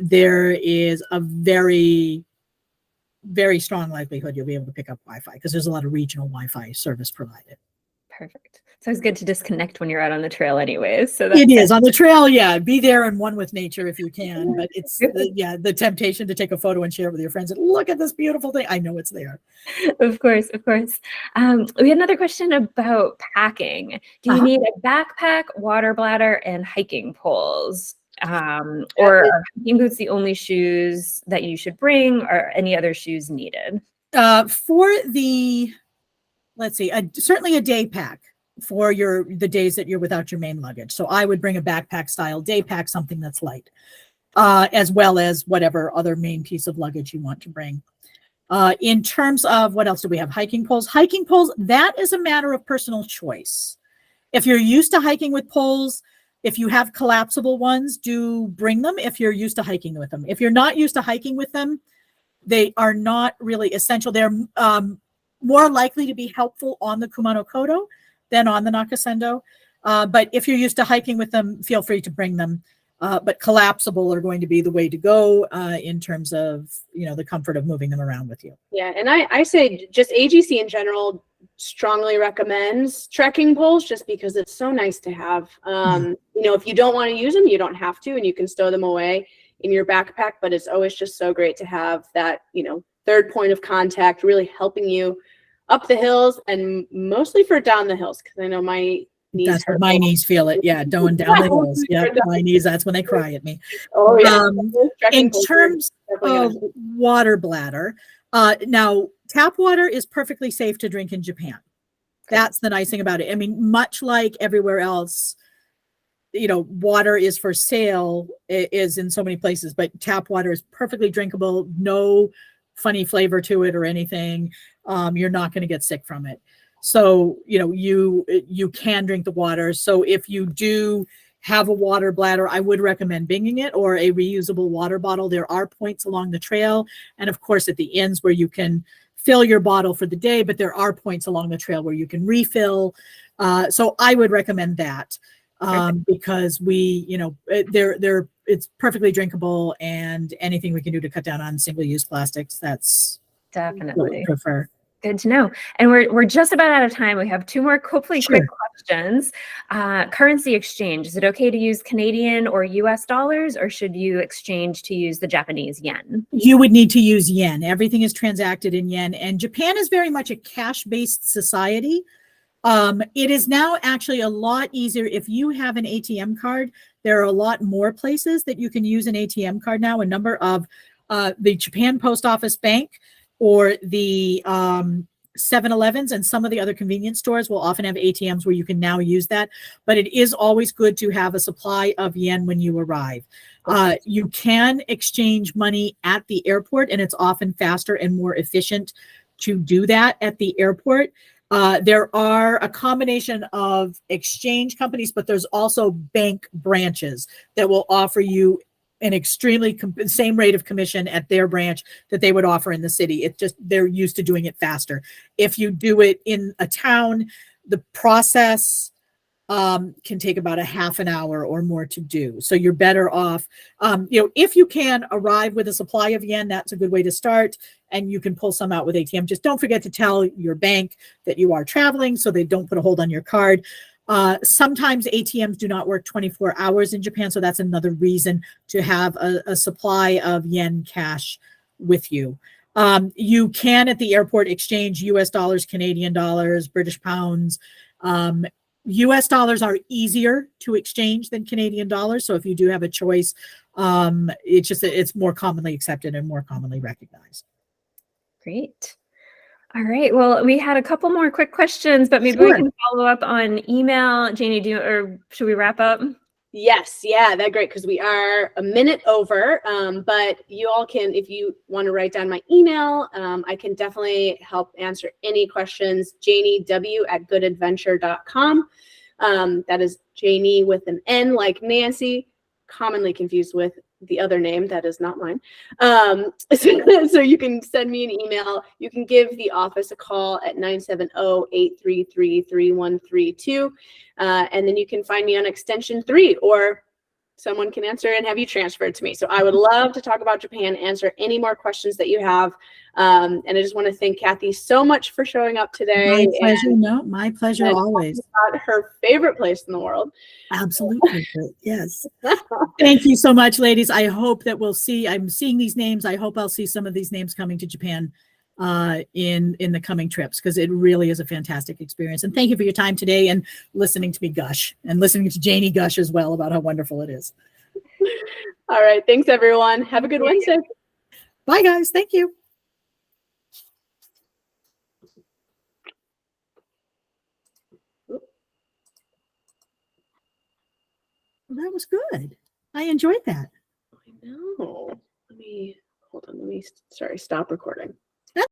there is a very, very strong likelihood you'll be able to pick up Wi-Fi because there's a lot of regional Wi-Fi service provided. Perfect. So it's good to disconnect when you're out on the trail anyways. So it is on the trail. Yeah. Be there and one with nature if you can, but it's the temptation to take a photo and share it with your friends and look at this beautiful thing. I know it's there. Of course. Of course. We had another question about packing. Do you need a backpack, water bladder, and hiking poles? Or are hiking boots the only shoes that you should bring, or any other shoes needed? For the, let's see, certainly a day pack for the days that you're without your main luggage. So I would bring a backpack style day pack, something that's light, as well as whatever other main piece of luggage you want to bring. In terms of what else do we have? Hiking poles. Hiking poles, that is a matter of personal choice. If you're used to hiking with poles, if you have collapsible ones, do bring them if you're used to hiking with them. If you're not used to hiking with them, they are not really essential. They're more likely to be helpful on the Kumano Kodo than on the Nakasendo. But if you're used to hiking with them, feel free to bring them. But collapsible are going to be the way to go in terms of, the comfort of moving them around with you. Yeah, and I say just AGC in general strongly recommends trekking poles just because it's so nice to have. If you don't want to use them, you don't have to, and you can stow them away in your backpack. But it's always just so great to have that, third point of contact really helping you up the hills and mostly for down the hills, because I know my knees that's what my knees feel it. Yeah, going down the hills. Yeah, my knees, that's when they cry at me. Oh, yeah. In terms of water bladder, now tap water is perfectly safe to drink in Japan. That's the nice thing about it. I mean, much like everywhere else, water is for sale, is in so many places, but tap water is perfectly drinkable, no funny flavor to it or anything. You're not going to get sick from it. So, you can drink the water. So if you do have a water bladder, I would recommend bringing it, or a reusable water bottle. There are points along the trail, and of course at the inns where you can fill your bottle for the day, but there are points along the trail where you can refill. So I would recommend that because it's perfectly drinkable, and anything we can do to cut down on single-use plastics, that's definitely what we prefer. Good to know. And we're just about out of time. We have two more hopefully quick questions. Currency exchange. Is it okay to use Canadian or US dollars, or should you exchange to use the Japanese yen? You would need to use yen. Everything is transacted in yen, and Japan is very much a cash-based society. It is now actually a lot easier if you have an ATM card. There are a lot more places that you can use an ATM card now. A number of the Japan Post Office Bank or the 7-Elevens and some of the other convenience stores will often have ATMs where you can now use that, but it is always good to have a supply of yen when you arrive. You can exchange money at the airport, and it's often faster and more efficient to do that at the airport. There are a combination of exchange companies, but there's also bank branches that will offer you an extremely same rate of commission at their branch that they would offer in the city. It's just, they're used to doing it faster. If you do it in a town, the process can take about a half an hour or more to do. So you're better off, if you can arrive with a supply of yen, that's a good way to start. And you can pull some out with ATM. Just don't forget to tell your bank that you are traveling so they don't put a hold on your card. Sometimes ATMs do not work 24 hours in Japan. So that's another reason to have a supply of yen cash with you. You can at the airport exchange US dollars, Canadian dollars, British pounds. US dollars are easier to exchange than Canadian dollars. So if you do have a choice, it's more commonly accepted and more commonly recognized. Great. All right. Well, we had a couple more quick questions, but maybe we can follow up on email. Janie, or should we wrap up? Yes, yeah, that's great, because we are a minute over, but you all can, if you want to write down my email, I can definitely help answer any questions. JanieW@goodadventure.com. That is Janie with an N like Nancy, commonly confused with the other name that is not mine. So you can send me an email. You can give the office a call at 970-833-3132. And then you can find me on extension 3, or someone can answer and have you transferred to me. So I would love to talk about Japan, answer any more questions that you have. And I just want to thank Kathy so much for showing up today. My pleasure. My pleasure always. About her favorite place in the world. Absolutely. Yes. Thank you so much, ladies. I hope that I'm seeing these names. I hope I'll see some of these names coming to Japan in the coming trips, because it really is a fantastic experience. And thank you for your time today and listening to me gush, and listening to Janie gush as well about how wonderful it is. All right. Thanks, everyone. Have a good Wednesday. Bye, guys. Thank you. Well, that was good. I enjoyed that. I know. Hold on. Stop recording.